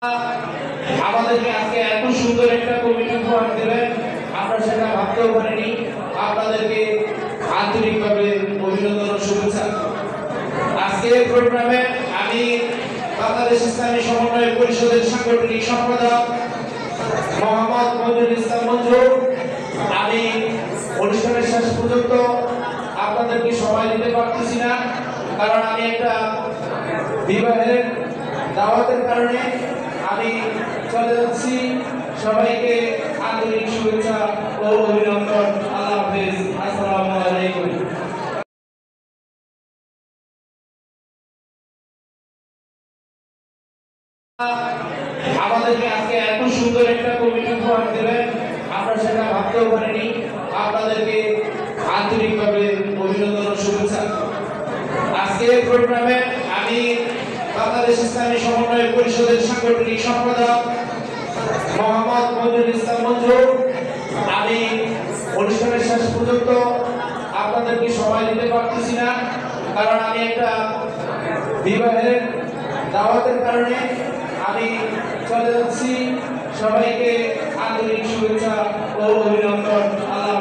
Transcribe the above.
আমাদেরকে আজকে এত সুন্দর একটা কমিটি উপহার দেবেন, আমরা সেটা ভাবতেও পারিনি। আপনাদেরকে আন্তরিকভাবে অভিনন্দন ও শুভেচ্ছা। আজকে প্রোগ্রামে আমি বাংলাদেশ ইসলামী সমন্বয় পরিষদের সাংগঠনিক সম্পাদক মোহাম্মদ মঞ্জুর ইসলাম মঞ্জু। আমি অনুষ্ঠানের শেষ পর্যন্ত আপনাদেরকে সময় দিতে পারতেছি না, কারণ আমি একটা বিবাহের দাওয়াতের কারণে আমি চলে যাচ্ছি। সবাইকে আন্তরিক শুভেচ্ছা ও অভিনন্দন। আল্লাহ হাফেজ। আসসালামু আলাইকুম। আমাদেরকে আজকে এত সুন্দর একটা কমিটি উপহার দেবেন, আমরা সেটা ভাবতেও পারিনি। আপনাদেরকে আন্তরিকভাবে অভিনন্দন ও শুভেচ্ছা। আজকে প্রোগ্রামে আমি বাংলাদেশ ইসলামী সমন্বয় পরিষদের সাংগঠনিক সম্পাদক মোহাম্মদ মঞ্জুর ইসলাম মঞ্জু। আমি অনুষ্ঠানের শেষ পর্যন্ত আপনাদেরকে সময় দিতে পারতেছি না, কারণ আমি একটা বিবাহের দাওয়াতের কারণে আমি চলে যাচ্ছি। সবাইকে আন্তরিক শুভেচ্ছা ও অভিনন্দন। আল্লাহ